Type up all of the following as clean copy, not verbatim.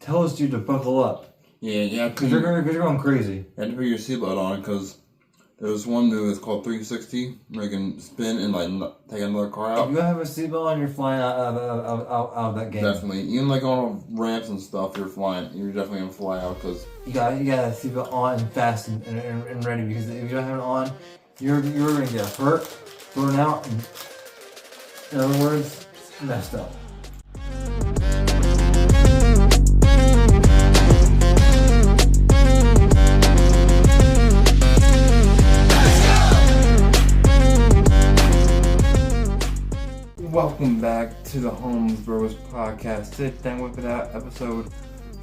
tells you to buckle up. Yeah. Because you're going crazy. You have to put your seatbelt on because there's one move that's called 360 where you can spin and like take another car out. If you have a seatbelt on, you're flying out of that game. Definitely. Even like on ramps and stuff, you're definitely going to fly out because... You got a seatbelt on and fast and ready, because if you don't have it on, you're going to get hurt, thrown out, and in other words, messed up. Welcome back to the Holmes Bros podcast. Sit down with it out, episode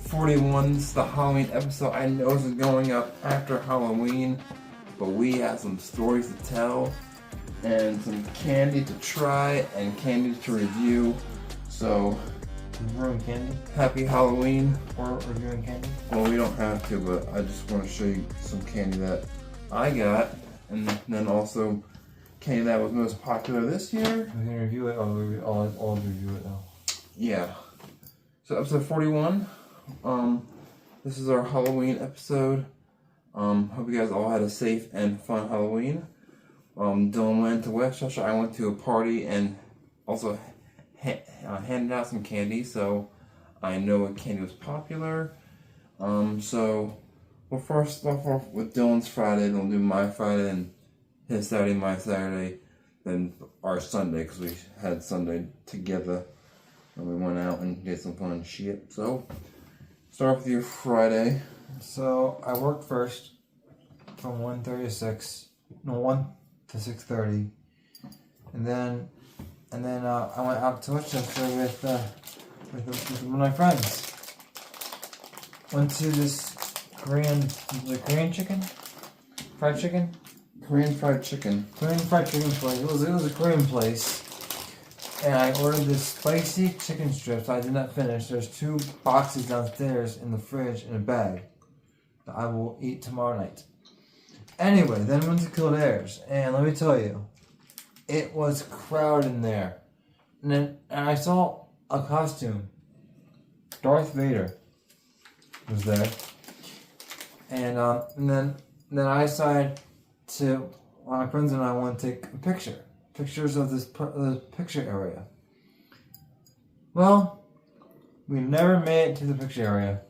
41. This is the Halloween episode. I know this is going up after Halloween, but we have some stories to tell and some candy to try and candy to review. So, reviewing candy? Happy Halloween. Or reviewing candy? Well, we don't have to, but I just want to show you some candy that I got, and then also candy that was most popular this year. We're gonna review it. I'll review it now. Yeah. So episode 41. This is our Halloween episode. Hope you guys all had a safe and fun Halloween. Dylan went to Westchester. I went to a party and also handed out some candy, so I know what candy was popular. So we'll first start off with Dylan's Friday, then we'll do my Friday and his Saturday, my Saturday, then our Sunday, because we had Sunday together and we went out and did some fun shit. So, start with your Friday. So, I worked first from 1:30 to 6, no, 1 to 6:30, and then I went out to Westchester with one of my friends. Went to this Korean chicken? Fried chicken? Korean fried chicken place. It was a Korean place, and I ordered this spicy chicken strips. I did not finish. There's 2 boxes downstairs in the fridge in a bag that I will eat tomorrow night. Anyway, then went to Kildare's, and let me tell you, it was crowded in there. And I saw a costume. Darth Vader was there, and then I decided to my friends and I want to take pictures of this picture area. Well, we never made it to the picture area.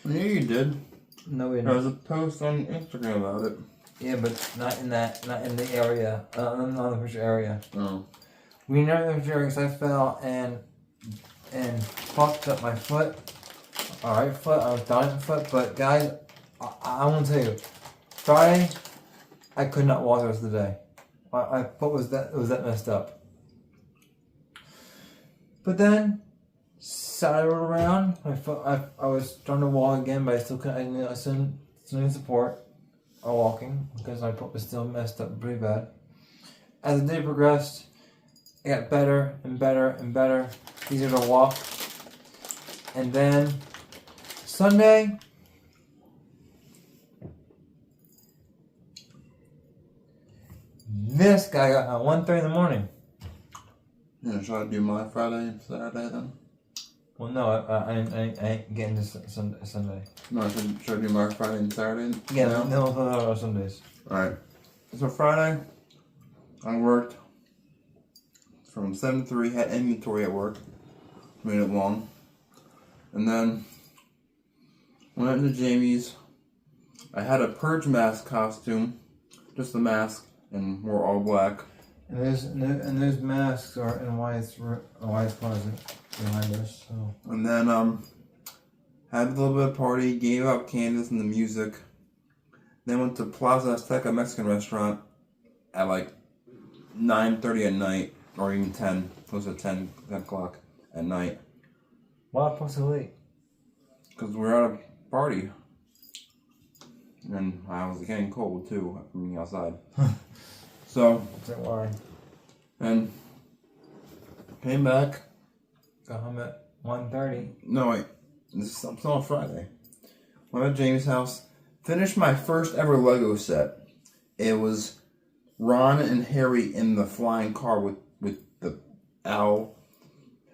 Yeah, you did. No, we didn't. There was a post on Instagram about it. Yeah, but not in the area, not the picture area. Oh. We never did the picture area because I fell and fucked up my foot. Alright foot, I was down the foot, but guys, I want to tell you, Friday, I could not walk the rest of the day. My foot was that messed up. But then Saturday rolled around. My foot, I was starting to walk again, but I still couldn't. I still needed support while walking because my foot was still messed up pretty bad. As the day progressed, it got better and better and better, easier to walk. And then Sunday, this guy got at 1:30 in the morning. Yeah, should I do my Friday and Saturday then? Well, no, I ain't getting this Sunday. No, should I do my Friday and Saturday? Yeah, no, Sundays. Alright. So Friday, I worked from 7 to 3, had inventory at work, made it long. And then went into Jamie's. I had a Purge mask costume, just the mask, and wore all black. And those masks are in Wyatt's closet behind us. So. And then had a little bit of party, gave out candles and the music. Then went to Plaza Azteca Mexican restaurant at like 9:30 at night, or even 10, close to 10 o'clock at night. Why so late? Because we were at a party. And I was getting cold too from being outside. So, don't worry. And came back. Got home at 1:30. No, wait. This is still on Friday. Went to Jamie's house. Finished my first ever Lego set. It was Ron and Harry in the flying car with the owl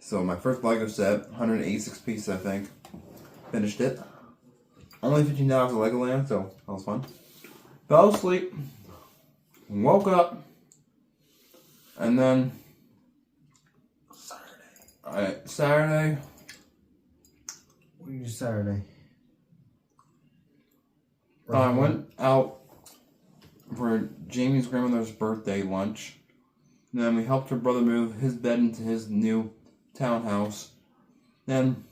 So my first Lego set, 186 pieces, I think. Finished it. Only $15 at Legoland, so that was fun. Fell asleep. Woke up. And then Saturday. What did you do Saturday? I went out for Jamie's grandmother's birthday lunch. And then we helped her brother move his bed into his new townhouse. Then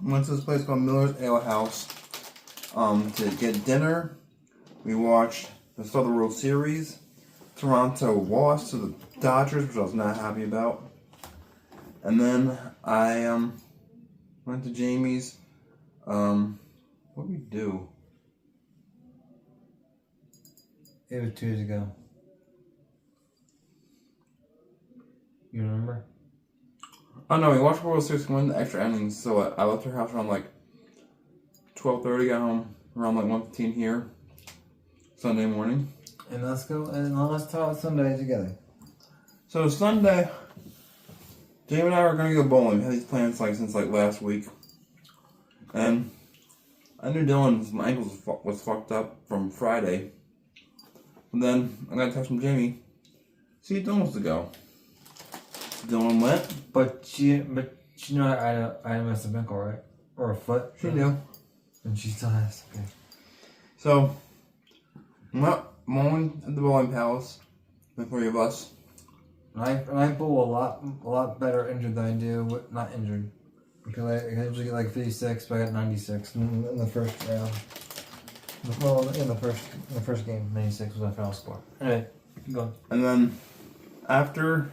went to this place called Miller's Ale House to get dinner. We watched the Start of the World Series. Toronto lost to the Dodgers, which I was not happy about. And then I went to Jamie's. What did we do? It was 2 years ago. You remember? Oh no, we watched World Series win the extra innings, so I left her house around like 12:30, got home around like 1:15 here, Sunday morning. And let's talk Sunday together. So Sunday, Jamie and I were gonna go bowling. We had these plans like since like last week, and I knew Dylan's my ankle was fucked up from Friday. And then I got a text from Jamie. See, Dylan wants to go. Dylan went. But you know I had a massive ankle, right? Or a foot. She knew. And she still has. Okay. So, went bowling at the bowling palace. The three of us. And I bowl a lot better injured than I do not injured. Because I usually get like 56, but I got 96 in the first round. Well, in the first game, 96 was my final score. Anyway, keep going. And then, after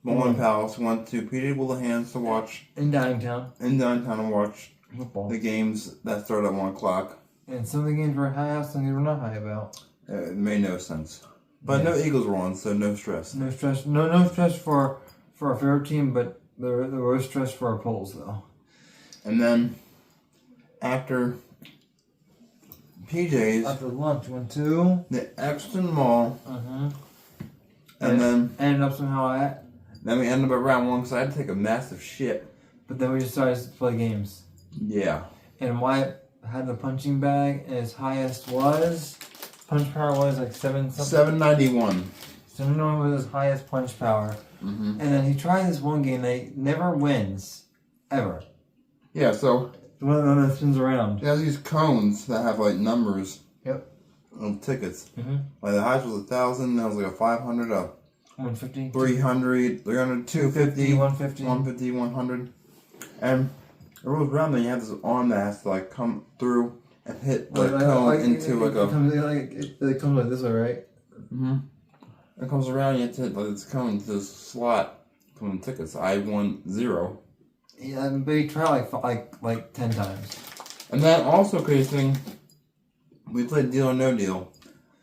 bowling palace, went to Peter Willihan's to watch In downtown. in downtown and watch Football. the games that started at 1 o'clock. And some of the games were high out, some of the games were not high about. It made no sense. But Yes. no Eagles were on, so no stress. No stress. No stress for our favorite team, but there was stress for our polls though. And then, after PJ's, After lunch, went to. the Exton Mall, and then Ended up somehow then we ended up at round 1 because I had to take a massive shit. but then we decided to play games. Yeah. And Wyatt had the punching bag, and his highest punch power was like 7 something. 791. So no was his highest punch power. Mm-hmm. And then he tried this one game that he never wins, ever. Yeah, so The one that spins around. he has these cones that have like numbers. Yep. Of tickets. Mm-hmm. Like the highest was 1,000, that was like a 500, a 150. 300, 300, 250, 150. 150, 100. And it rolls around, then you have this arm that has to like come through and hit the cone into like a. It comes like this way, right? Mm-hmm. It comes around, you have to hit like this cone into this slot from the tickets. I won 0. Yeah, but he tried like 10 times. And then also crazy thing, we played Deal or No Deal.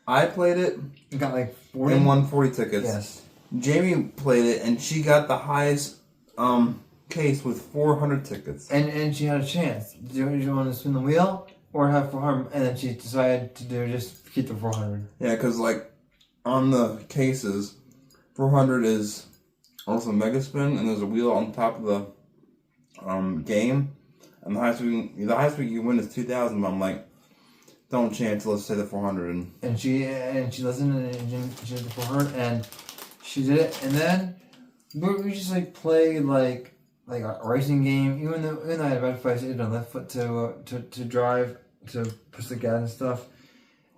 I played it He got like 40. and won 40 tickets. Yes. Jamie played it and she got the highest case with 400 tickets. And she had a chance. Do you want to spin the wheel or have 400? And then she decided to just keep the 400. Yeah, because like on the cases, 400 is also mega spin, and there's a wheel on top of the game, and the highest we can win is 2,000. But I'm like, don't chance. Let's say the 400. And she listened and she did the 400 and she did it. And then we just like played like a racing game. Even though I had red foot, I did on left foot to drive to push the gas and stuff.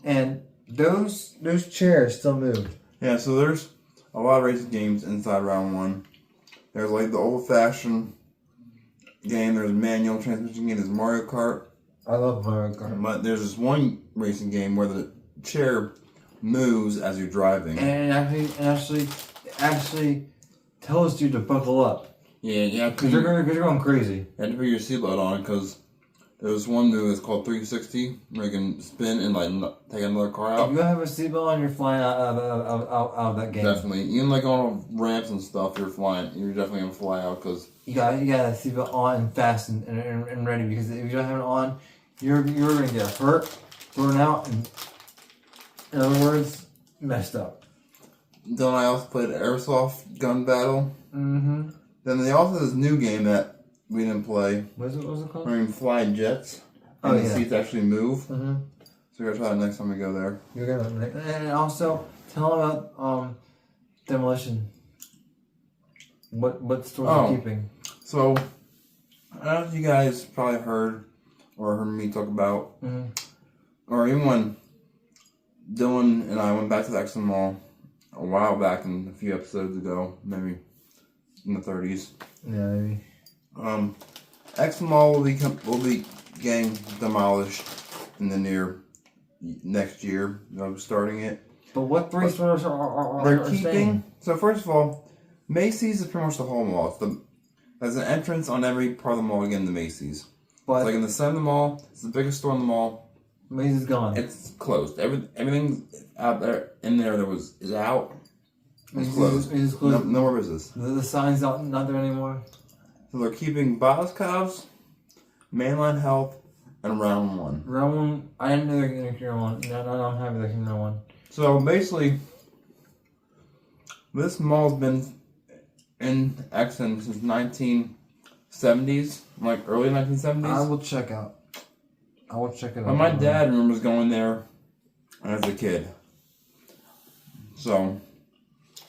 And those chairs still moved. Yeah, so there's a lot of racing games inside round 1. There's like the old-fashioned game. There's manual transmission game. There's Mario Kart. I love Mario Kart. But there's this one racing game where the chair moves as you're driving. And actually tells you to buckle up. Yeah, Because you're going crazy. You have to put your seatbelt on because there's one move that's called 360 where you can spin and like take another car If out. you have a seatbelt on, you're flying out of that game. Definitely. Even like on ramps and stuff, you're flying. You're definitely going to fly out because. You got a seatbelt on and fast and ready, because if you don't have it on, you're going to get hurt, thrown out, and in other words, messed up. Then I also played Airsoft Gun Battle. Mm-hmm. Then they also have this new game that we didn't play. What's it called? Where you can fly jets. Oh, And the yeah. seats actually move. Mm-hmm. So we're gonna try that next time we go there. You're gonna, and also tell them about demolition. What stores Oh. you're keeping? So, I don't know if you guys probably heard or heard me talk about, Mm-hmm. or even when Dylan and I went back to the Exxon Mall a while back, and a few episodes ago, maybe in the 30s. Yeah, maybe. Exxon Mall will be getting demolished in the next year. Starting it. But what three stores are They're staying? keeping. So first of all, Macy's is pretty much the whole mall. There's an entrance on every part of the mall again. The Macy's. But It's like in the center of the mall. It's the biggest store in the mall. Macy's gone. It's closed. Everything out there is out. It's Macy's closed. is No, closed. no more business. The sign's not there anymore. So they're keeping Boscov's, Mainline Health, and Round One. Round one, I didn't know they're gonna keep round one. No, I'm happy they're keeping round one. So basically, this mall's been in Exxon since 1970s, like early 1970s. I will check it out. But my dad remembers going there as a kid. So,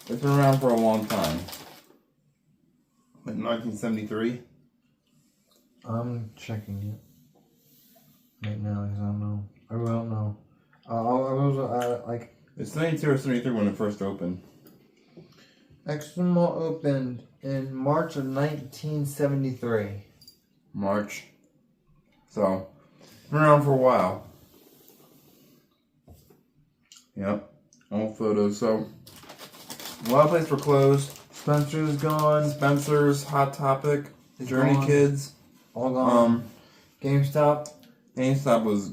it's been around for a long time. Like 1973. I'm checking it right now because I don't know. I really don't know. I was like It's 92 or 73 when it first opened. Exxon Mall opened in March of 1973. March. So, it's been around for a while. Yep. Old photos. So, a lot of places were closed. Spencer's gone. Spencer's, Hot Topic, It's Journey gone. Kids. All gone. GameStop was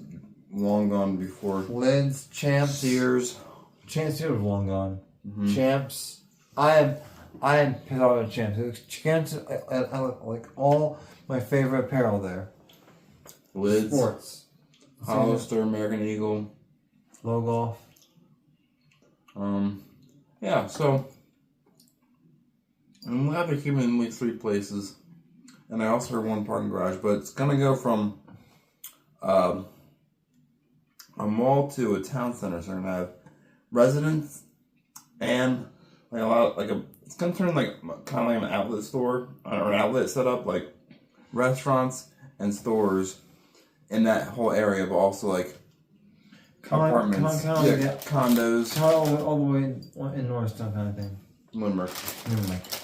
long gone before. Lids, Champs. Sears. Champs was long gone. Mhm. Champs. I am pissed off at Champs. Champs, I like all my favorite apparel there. Lids. Sports. Hollister, American Eagle. Logo. Yeah, so I'm glad they're keeping in at least 3 places. And I also heard one parking garage, but it's gonna go from a mall to a town center, so they're gonna have residents and it's gonna turn like kind of like an outlet store or an outlet setup, like restaurants and stores in that whole area, but also like apartments, condos, All the way in Norristown kind of thing. Limerick.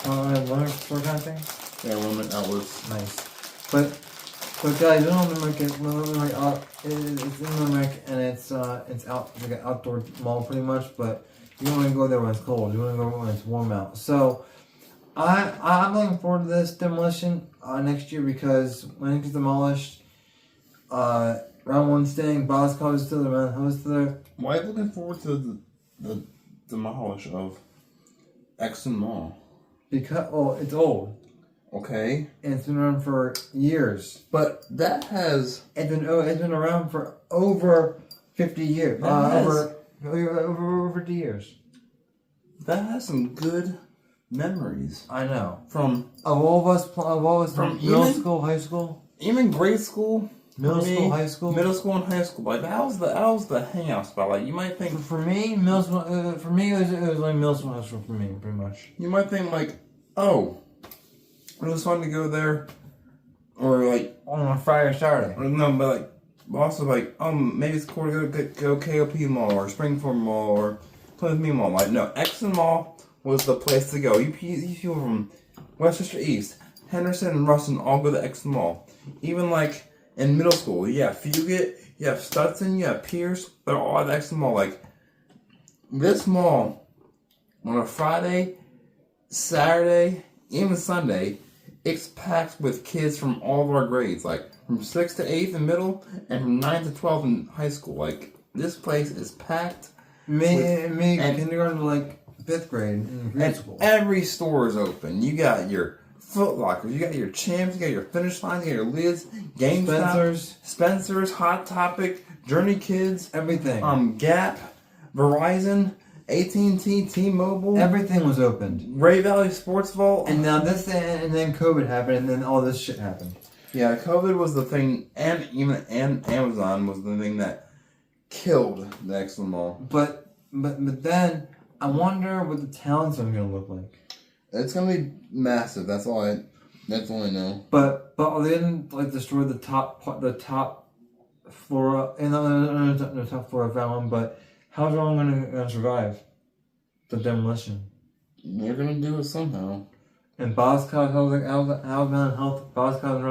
Limerick store kind of thing? Yeah, women outlets. Nice. But guys, you know Limerick it's in Limerick and it's out it's like an outdoor mall pretty much, but you don't want to go there when it's cold. You want to go when it's warm out. So I'm looking forward to this demolition next year because when it gets demolished, round one staying, Bosco is still there, man. Who's still there? Why are you looking forward to the demolish of Exxon Mall? Because it's old Okay, and it's been around for years. but that has It's been around for over 50 years. Over 50 years. some good memories I know. from Of all of us from middle even- school, high school, even grade school, middle for me, school, high school. middle school and high school. Like that was the hangout spot. Like you might think For me, middle school. For me, it was like middle school, high school. For me, pretty much. like, oh, it was fun to go there, or like On a Friday or Saturday. or no, but like also like maybe it's cool to go KOP Mall or Springfield Mall or Plymouth Me Mall. Like no, Exxon Mall was the place to go. You people from Westchester East, Henderson, and Ruston all go to Exxon Mall. Even like in middle school, you have Fugit, you have Stutson, you have Pierce. They're all at Exxon Mall. Like this mall on a Friday, Saturday, even Sunday, it's packed with kids from all of our grades, like from 6th to 8th in middle and from 9th to 12th in high school. Like this place is packed. Me, kindergarten to like 5th grade in grade And school. every store is open. You got your Foot Lockers, you got your Champs, you got your Finish Lines, you got your Lids, GameStop, Spencer's, Hot Topic, Journey Kids, Everything. Gap, Verizon, AT&T, T-Mobile, Everything was opened. Ray Valley Sports Vault. And now and then COVID happened, and then all this shit happened. Yeah, COVID was the thing, and Amazon was the thing that killed the Exxon Mall. But then I wonder what the town's gonna look like. It's gonna be massive. That's all I know. But they didn't like destroy the top floor, and the top floor of that one. But how's everyone gonna survive the demolition? They're gonna do it somehow. And Boscov, how's mental health? Boscov's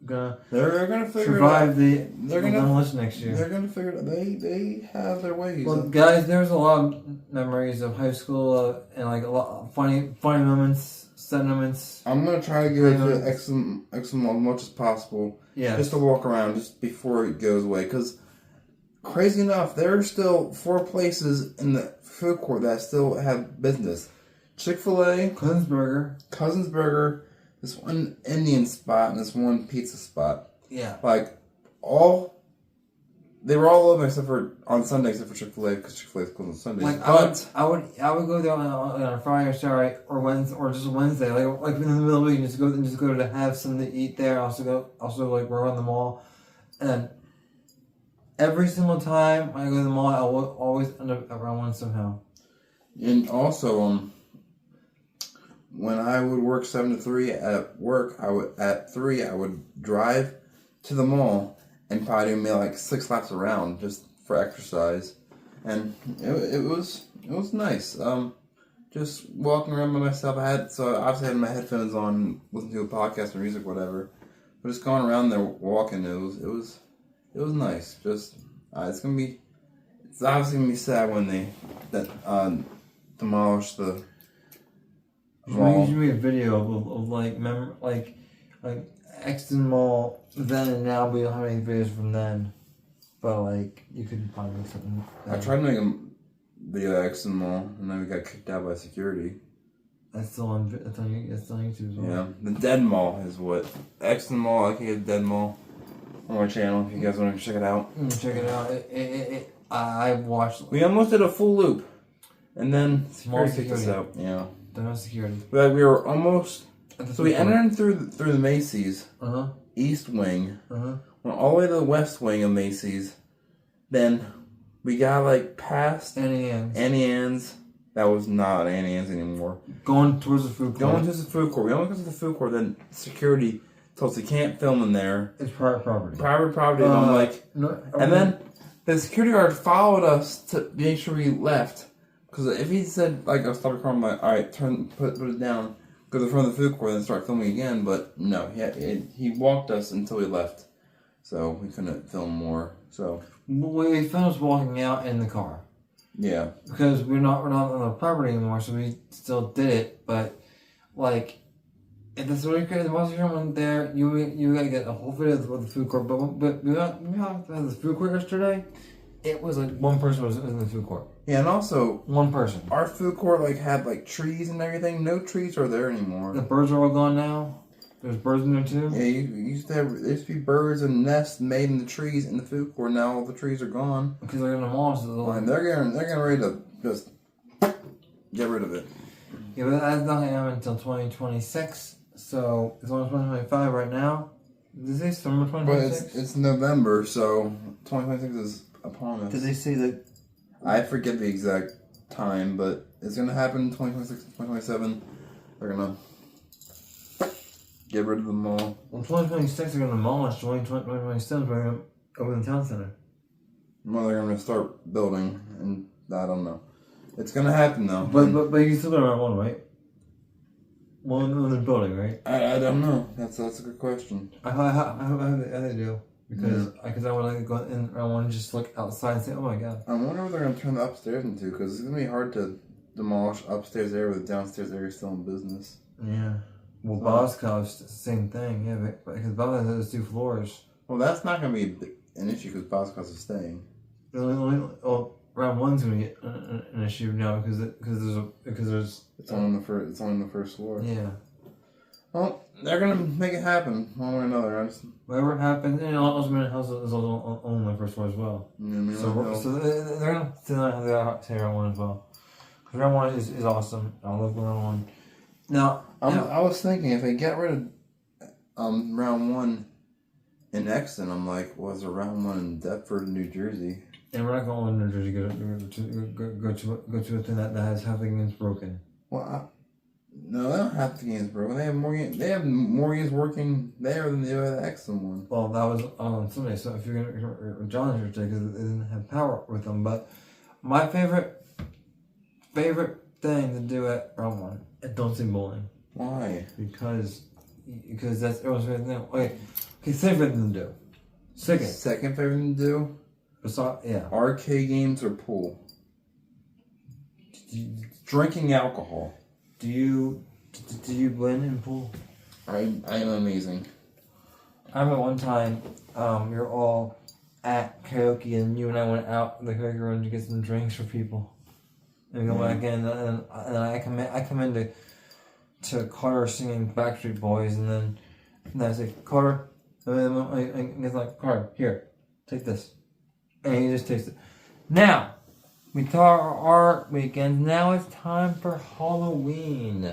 gonna They're gonna figure survive the They're gonna- demolition next year. They're gonna figure it out. They have their ways. Well, guys, there's a lot of memories of high school and like a lot of funny moments, sad moments. I'm gonna try to get to Exxon as much as possible. Yeah. Just to walk around just before it goes away. Because, crazy enough, there are still 4 places in the food court that still have business. Chick-fil-A, Cousins Burger, this one Indian spot, and this one pizza spot. Yeah. Like, they were all open except for on Sunday, except for Chick-fil-A, because Chick-fil-A is closed on Sundays. Like But I would go there on a Friday or Saturday or Wednesday or just Wednesday, like in the middle of the week, just go to have something to eat there. Also like work on the mall, and every single time I go to the mall, I will always end up around one somehow. And also, when I would work 7 to 3 at work, I would drive to the mall and probably do maybe like 6 laps around just for exercise, and it was nice. Just walking around by myself. I had my headphones on, listening to a podcast or music, whatever. But just going around there walking, it was nice. Just it's obviously gonna be sad when they demolish the mall. You should make a video of like Exton Mall then and now. We don't have any videos from then, but like you could probably make something. I tried to make a video at Exton Mall, and then we got kicked out by security. That's still on YouTube as well. Yeah, the Dead Mall is what Exton Mall. aka Dead Mall on my channel. If you guys want to check it out, Check it out. I watched. we almost did a full loop, and then Small security kicked us out. security. Yeah, Don't have security. but we were almost. So we entered in through the Macy's East Wing, went all the way to the West Wing of Macy's. Then we got like past Annie Ann's. That was not Annie Ann's anymore. Going towards the food court. Going to the food court. We almost got to the food court. Then security told us you can't film in there. It's private property. Private property. And I'm like, No, and then the security guard followed us to make sure we left. Because if he said like, I'll stop recording, I'm like, all right, put it down, go to the front of the food court, and start filming again. But no, he walked us until we left, so we couldn't film more. So we finished walking out in the car. yeah, Because we're not on the property anymore, so we still did it. But like, if the security went there, you gotta get a whole video of the food court. But we had the food court yesterday. It was like one person was in the food court. yeah, and also One person. our food court like had like trees and everything. No trees are there anymore. The birds are all gone now. There's birds in there too. Yeah, there used to be birds and nests made in the trees in the food court. Now all the trees are gone. Because they're in the malls. And they're getting ready to just get rid of it. Yeah, but that's not gonna happen until 2026. So it's only 2025 right now. Did they say summer But 2026? it's November, so 2026 is upon us. Did they say that? I forget the exact time, but it's gonna happen in 2026 and 2027. They're gonna get rid of the mall. Well, 2026 they're gonna demolish. 2027 they're gonna open the town center. Well, they're gonna start building, and I don't know. It's gonna happen though. But you still got around one, right? One in the building, right? I don't know. That's a good question. I they do. Because I would like to go in around one and just look outside and say, oh my god. I wonder what they're gonna turn the upstairs into, because it's gonna be hard to demolish upstairs area with the downstairs area still in business. Yeah. Well, Boscov's the same thing, yeah, because Boscov has 2 floors. Well, that's not gonna be an issue because Boscos is staying. Round one's gonna be an issue now because there's It's only on the first floor. yeah. Well, they're gonna make it happen one way or another. Whatever happens, and Ultimate House is also on the first floor as well. So they're gonna still have to stay around one as well. Round one is awesome. I love round one. Now, I was thinking if they get rid of round one in Exton, I'm like, was there round one in Deptford, New Jersey? and we're not going to New Jersey. Go to a thing that has half the games broken. Well, no, they don't have the games broken. They have more games. They have more games working there than they do at the Exton one. Well, that was on Sunday. So if you're gonna John here today because it didn't have power with them, but my favorite thing to do at round one, don't say bowling. Why? Because that's everyone's favorite thing. Okay, favorite thing to do. Second favorite thing to do? Yeah. Arcade games or pool? Drinking alcohol. Do you blend in pool? I am amazing. I remember one time, we were all at karaoke and you and I went out in the karaoke room to get some drinks for people. And we go back in and I come in to Carter singing Backstreet Boys and I say, Carter, and he's like, Carter, here, take this. And he just takes it. Now, we thought our weekend, now it's time for Halloween.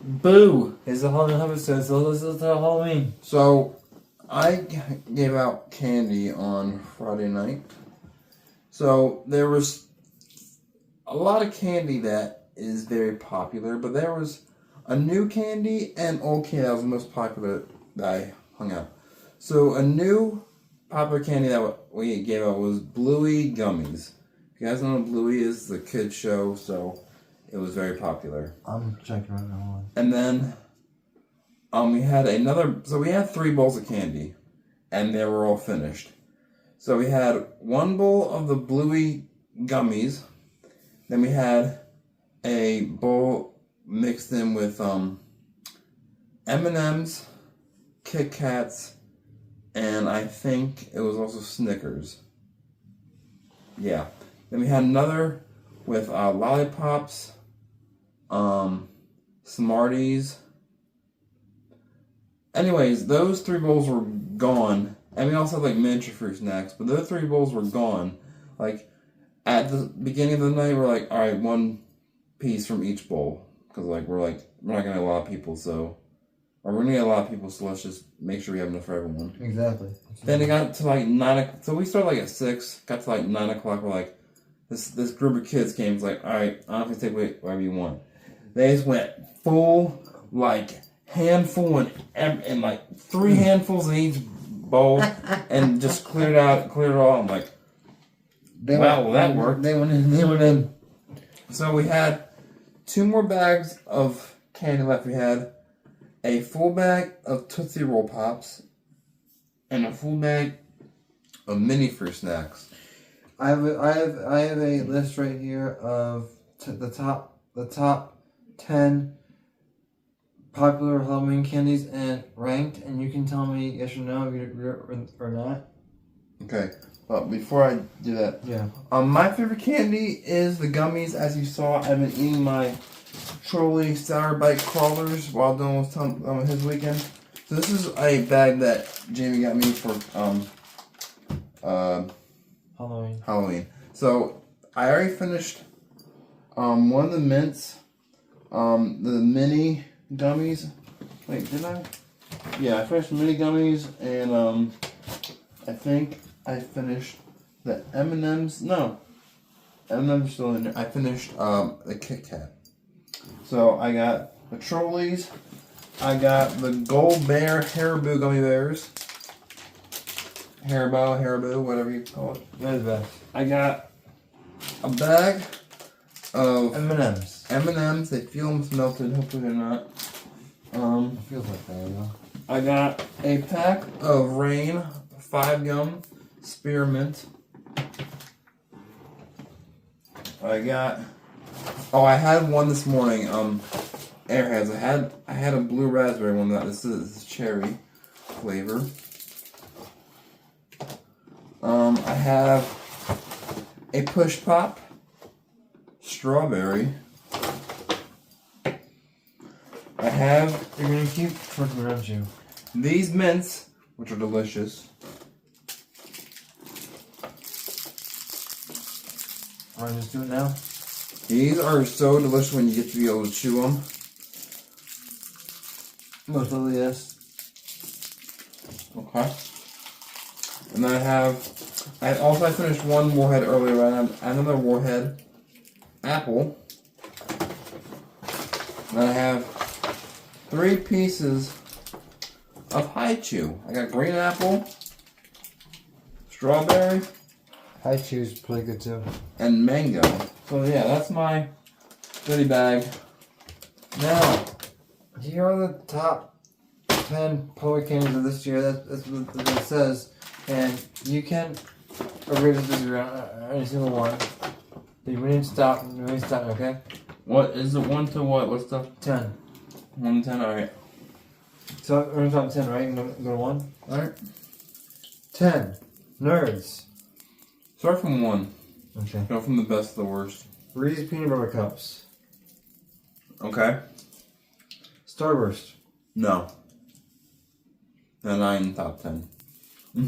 Boo! It's a Halloween episode, so let's listen to Halloween. So, I gave out candy on Friday night. So, there was a lot of candy that is very popular, but there was a new candy and old candy that was the most popular that I hung out. So, a new popular candy that we gave out was Bluey Gummies. If you guys know what Bluey is, the kids show, so it was very popular. I'm checking right now. And then we had we had 3 bowls of candy, and they were all finished. So we had 1 bowl of the Bluey Gummies, then we had a bowl mixed in with M&M's, Kit Kats, and I think it was also Snickers. Yeah. Then we had another with lollipops, Smarties. Anyways, those 3 bowls were gone. And we also had like miniature fruit snacks, but those 3 bowls were gone. Like at the beginning of the night, we're like, all right, 1 piece from each bowl, because like we're not gonna get a lot of people, so. Or we're gonna get a lot of people, so let's just make sure we have enough for everyone. Exactly. Then it got to like 9 o'clock. So we started like at 6, got to like 9 o'clock. We're like, this group of kids came. It's like, all right, I'm gonna take whatever you want. They just went full, like, handful and like 3 handfuls in each bowl and just cleared it all. I'm like, wow, that worked. They went in. So we had 2 more bags of candy left. We had a full bag of Tootsie Roll Pops and a full bag of mini fruit snacks. I have a list right here of the top 10 popular Halloween candies and ranked, and you can tell me yes or no or not. Okay, but before I do that, yeah. My favorite candy is the gummies. As you saw, I've been eating my Trolley Sour Bite crawlers while Dylan was telling his weekend. So this is a bag that Jamie got me for Halloween. So I already finished one of the mints, the mini gummies. Wait, did I? Yeah, I finished the mini gummies, and I think I finished the M&Ms. No, M&Ms still in there. I finished the Kit Kat. So I got the Trolleys. I got the Gold Bear Haribo gummy bears. Haribo, whatever you call it. They're the best. I got a bag of M&M's. M&M's. They feel almost melted. Hopefully they're not. It feels like that, you know. I got a pack of Rain 5 gum spearmint. I had one this morning. Airheads. I had a blue raspberry one. This is cherry flavor. I have a push pop strawberry. I have. You're gonna keep twerking, aren't you? These mints, which are delicious. Alright, just do it now. These are so delicious when you get to be able to chew them. Most likely, yes. Okay. And then I finished one Warhead earlier, and I have another Warhead apple. And I have 3 pieces of Haichu. I got green apple, strawberry, Haichu's pretty good too. and mango. So yeah, that's my goodie bag. Now, here are the top 10 Polar candies of this year. That's what it says. And you can agree to disagree on any single one. But you need to stop. You need to stop, okay? What is it? 1 to what? What's the 10. 1 to 10? Alright. So we're going to stop 10, right? You can go to 1. Alright. 10. Nerds. Start from 1. Okay. Go from the best to the worst. Reese's Peanut Butter Cups. Okay. Starburst. No. They're not in the top 10.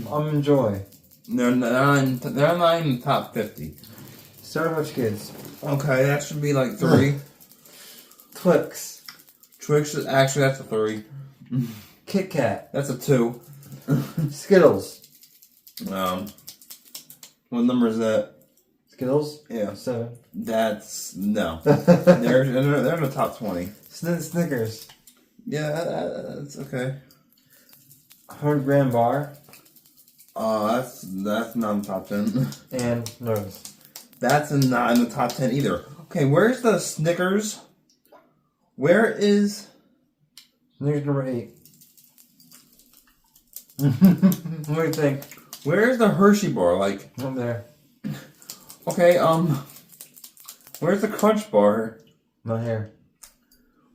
Almond Joy. They're not in the top 50. Sour Patch Kids. Okay, that should be like 3. Twix. Twix, actually, that's a 3. Kit Kat. That's a 2. Skittles. What number is that? Skittles? Yeah. 7. That's, no. they're in the top 20. Snickers. Yeah, that's okay. 100-gram bar. That's not in the top 10. And Nerds. That's not in the top 10 either. Okay, where's the Snickers? Where is... Snickers number 8. What do you think? Where's the Hershey bar? Like, Up there. okay, where's the Crunch bar? Not here.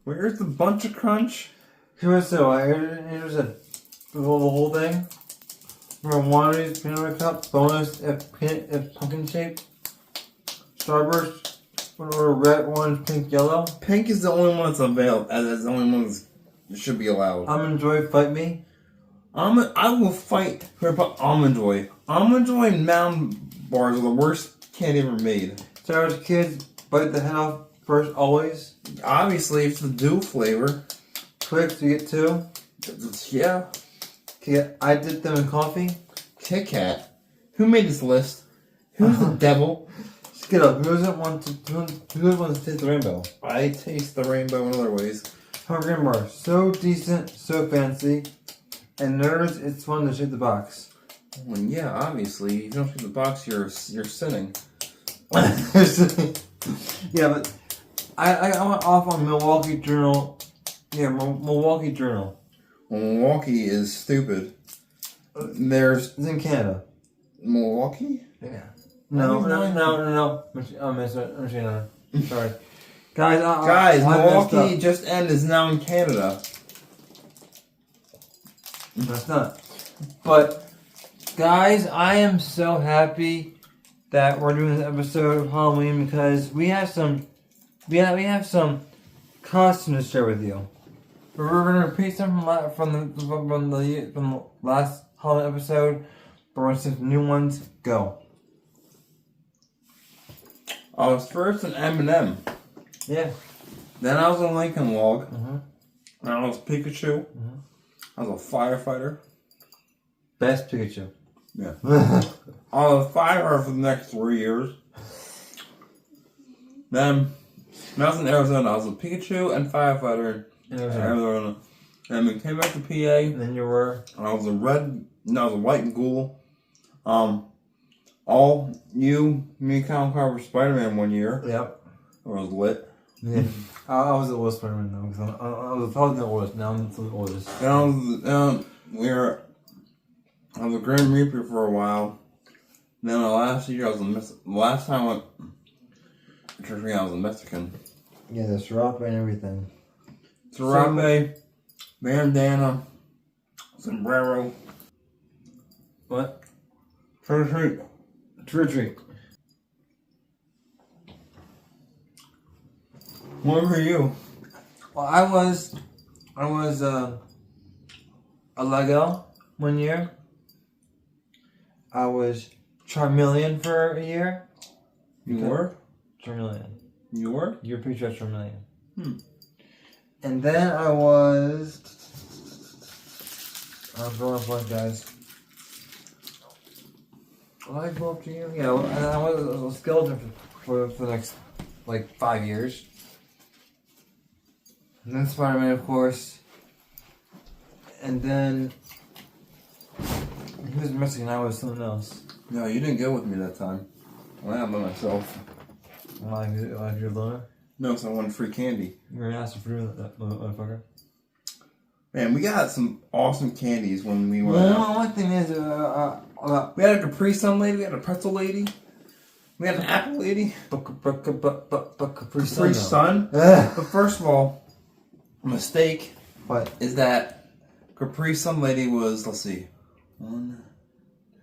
Where's the Bunch of Crunch? Here's the whole thing. We're one of these peanut butter cup bonus if pumpkin shaped. Starburst. We're order red, orange, pink, yellow. Pink is the only one that's available. That's the only one that should be allowed. Almond Joy Fight Me. I will fight her about Almond Joy. Almond Joy and Mound bars are the worst candy ever made. Sour Patch Kids bite the head off first always. Obviously, it's the dew flavor. Twix, you get 2. Yeah. I dip them in coffee. Kit Kat. Who made this list? Who's the devil? Skittles. Who doesn't want to taste the rainbow? I taste the rainbow in other ways. 100-gram bar. So decent, so fancy. And Nerds, it's fun to shake the box. Well, yeah, obviously. If you don't shoot the box, you're sinning. Yeah, but I went off on Milwaukee Journal. Yeah, Milwaukee Journal. Well, Milwaukee is stupid. There's It's in Canada. Milwaukee? Yeah. No. Michigan. Sorry. Guys, Milwaukee just end is now in Canada. No, it's not. But, guys, I am so happy that we're doing this episode of Halloween because we have some costumes to share with you. We're gonna repeat some from the last Halloween episode, but we're gonna see some new ones. Go. I was first an M&M. Yeah. Then I was a Lincoln Log. Mm-hmm. Then I was Pikachu. Mm-hmm. I was a firefighter. Best Pikachu. Yeah. I was a firefighter for the next 3 years. Then, when I was in Arizona, I was a Pikachu and firefighter in Arizona. And then came back to PA. And then you were. I was a white ghoul. Me and Colin Carver were Spider-Man 1 year. Yep. I was lit. Yeah. I was the oldest Spider-Man though, because I was probably the oldest. Now I'm the oldest. And I was a Grim Reaper for a while. Then last year last time I went trick or treating, I was a Mexican. Yeah, the serape and everything. Serape, bandana, sombrero. What? Trick or treat. Trick or treat. What were you? Well, I was a Lego 1 year. I was Charmeleon for a year. You were? Charmeleon. You were? European Stretch for a Million. And then I was growing up like guys. Well, I grew up to you. Yeah, and I was a skeleton for the next, 5 years. And then Spider-Man, of course. And then he was Mexican, I was something else. No, you didn't go with me that time. I went out by myself. Like you're alone. No, so I wanted free candy. You're an ass for doing that, motherfucker. Man, we got some awesome candies when we went Well, out. one thing is, We had a Capri Sun lady, we had a pretzel lady, we had an apple lady. Capri Capri Sun? Ugh. But first of all, mistake What? is that Capri Sun lady was, let's see, 1,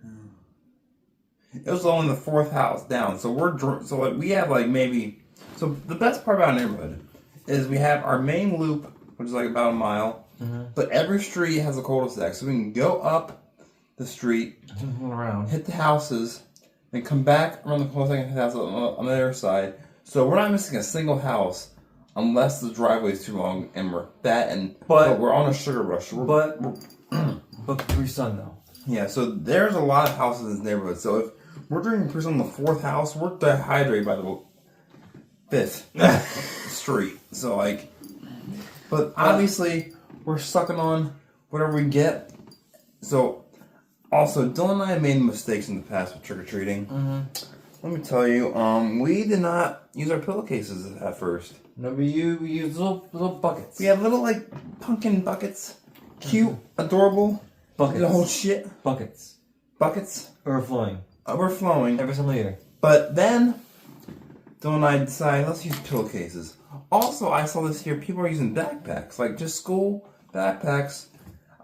2. It was only the 4th house down. So we have maybe. So the best part about our neighborhood is we have our main loop, which is about a mile. Mm-hmm. But every street has a cul-de-sac, so we can go up the street, Around. hit the houses, then come back around the cul-de-sac and hit the house on the other side. So we're not missing a single house unless the driveway is too long and but we're on a sugar rush. But Capri Sun though. Yeah, so there's a lot of houses in this neighborhood. So if we're drinking Capri Sun on the 4th house, we're dehydrated by the 5th street. So but obviously we're sucking on whatever we get. So also, Dylan and I have made mistakes in the past with trick or treating. Mm-hmm. Let me tell you, we did not use our pillowcases at first. No, but we use little buckets. We had little pumpkin buckets, cute, adorable, buckets. the whole shit Buckets. buckets. Overflowing. Overflowing. Every single year. But then Dylan and I decided let's use pillowcases. Also, I saw this here. People are using backpacks, just school backpacks.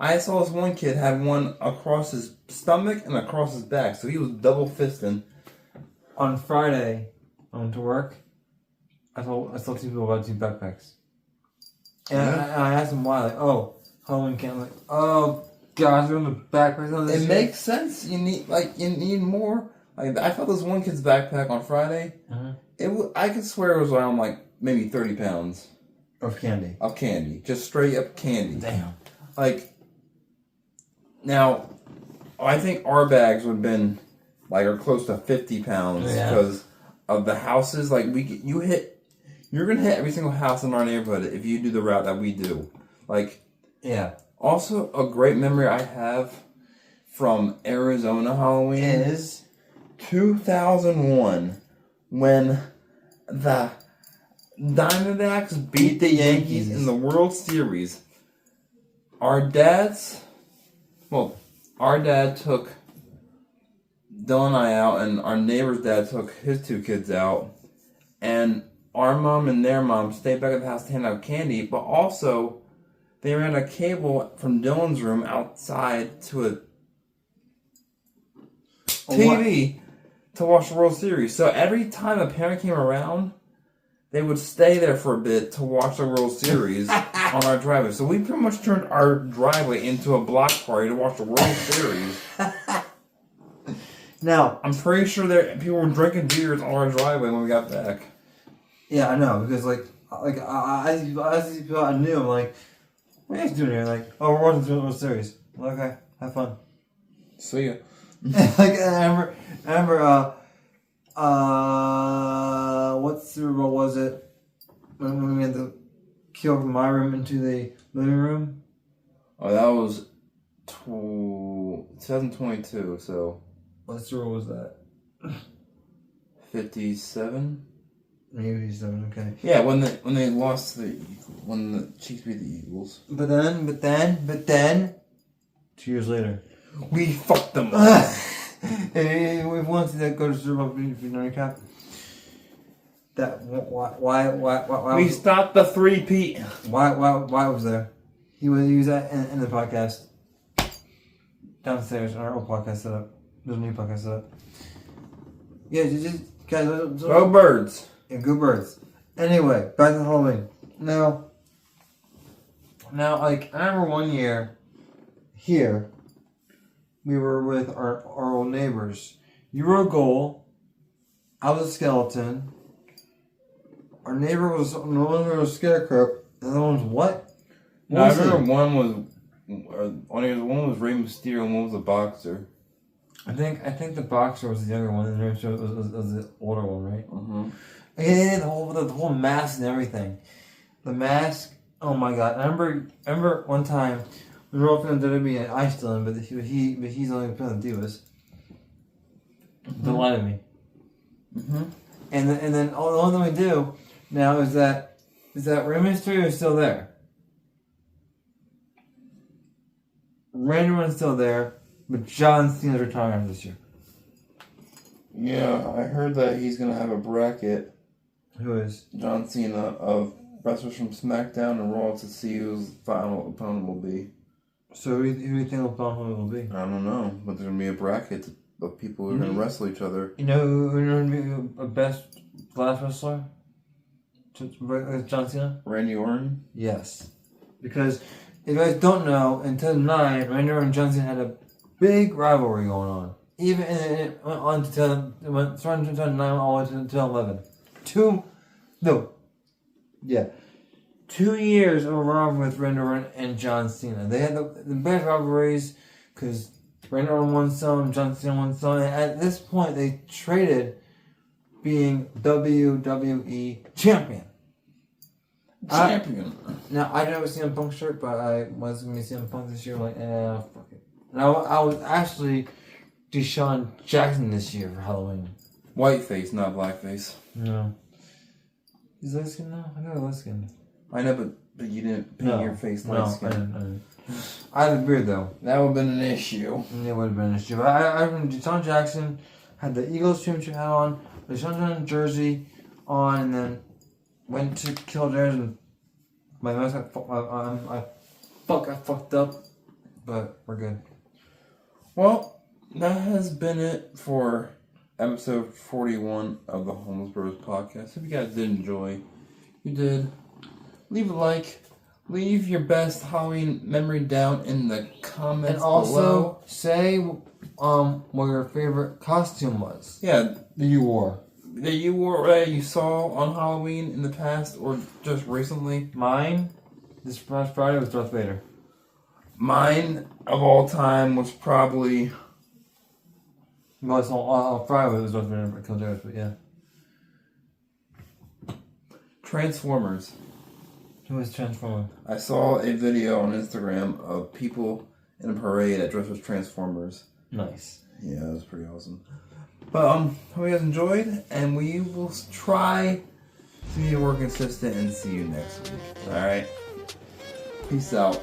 I saw this one kid had one across his stomach and across his back, so he was double fisting. On Friday, I went to work. I told two people about 2 backpacks. And I asked them why, Halloween camp. I'm like, oh gosh, they're on the backpacks on this It makes sense. You need more. I felt this one kid's backpack on Friday. Mm-hmm. I could swear it was around maybe 30 pounds Of candy. of candy, just straight up candy. Damn. Now, I think our bags would have been are close to 50 pounds because of the houses. You're gonna hit every single house in our neighborhood if you do the route that we do. Yeah. Also, a great memory I have from Arizona Halloween Is 2001 when the Diamondbacks beat the Yankees in the World Series. Our dad took Dylan and I out, and our neighbor's dad took his 2 kids out, and our mom and their mom stayed back at the house to hand out candy, but also they ran a cable from Dylan's room outside to a TV to watch the World Series. So every time a parent came around, they would stay there for a bit to watch the World Series on our driveway. So we pretty much turned our driveway into a block party to watch the World Series. now. I'm pretty sure people were drinking beers on our driveway when we got back. Yeah, I know because I people I knew. I'm like, what are you guys doing here? Oh, we're watching the World Series. I'm like, okay, have fun. See ya. I remember. What Super Bowl was it? When we had to queue from my room into the living room? Oh, that was 2022, so... What Super Bowl was that? 57? Maybe 7, okay. Yeah, when they lost when the Chiefs beat the Eagles. But then, 2 years later. We fucked them up. Hey, we wanted to go to Super Bowl for Cap. That why We stopped the 3-peat. why was there? He was in the podcast downstairs in our old podcast setup. There's a new podcast setup. Yeah, just guys. Go Birds. Yeah, good birds. Anyway, back to Halloween. Now, I remember one year here. We were with our old neighbors. You were a ghoul. I was a skeleton. our neighbor was a scarecrow. The other one was what? No, I was remember it? one was Rey Mysterio and one was a boxer. I think the boxer was the younger one, and the nurse was the older one, right? Mm-hmm. Yeah, the whole mask and everything. The mask. Oh my god! I remember one time we were all feeling WWE and I still am, but he's only feeling Divas. Don't lie to me. Mm-hmm. And then all the only thing we do now is that Rey Mysterio is still there. Randy Orton's still there, but John Cena's retiring this year. Yeah, I heard that he's gonna have a bracket. Who is? John Cena of wrestlers from SmackDown and Raw to see whose final opponent will be. So who do you think opponent will be? I don't know, but there's gonna be a bracket of people who are gonna wrestle each other. You know who would be a best last wrestler? John Cena? Randy Orton. Yes. Because if you guys don't know, in 2009, Randy Orton and John Cena had a big rivalry going on. Even it went on to it went starting in 2009 all the way to 2011. 2 years of a rivalry with Randy Orton and John Cena. They had the best rivalries because Randy Orton won some, John Cena won some. And at this point, they traded being WWE champion. Champion. Now, I never seen a CM Punk shirt, but I was going to see CM Punk this year. Like, fuck it. And I was actually Deshaun Jackson this year for Halloween. Whiteface, not blackface. No. He's light skin now? I got a light skin. I know, but you didn't paint your face light skin. I didn't. I had a beard, though. That would have been an issue. It would have been an issue. But I remember Deshaun Jackson had the Eagles championship hat on, the Deshaun Jackson jersey on, and then went to Kildare and my mask I fucked up, but we're good. Well, that has been it for episode 41 of the Homeless Bros podcast. If you guys did enjoy, you did, leave a like, leave your best Halloween memory down in the comments And also below. say what your favorite costume was. Yeah, That you wore. that you wore, that you saw on Halloween in the past or just recently. Mine, this past Friday, was Darth Vader. Mine of all time was probably Well, it's on Friday it was Darth Vader at Kildare, but yeah. Transformers. Who was Transformer? I saw a video on Instagram of people in a parade that dressed as Transformers. Nice. Yeah, that was pretty awesome. But hope you guys enjoyed, and we will try to be more consistent and see you next week. Alright? Peace out.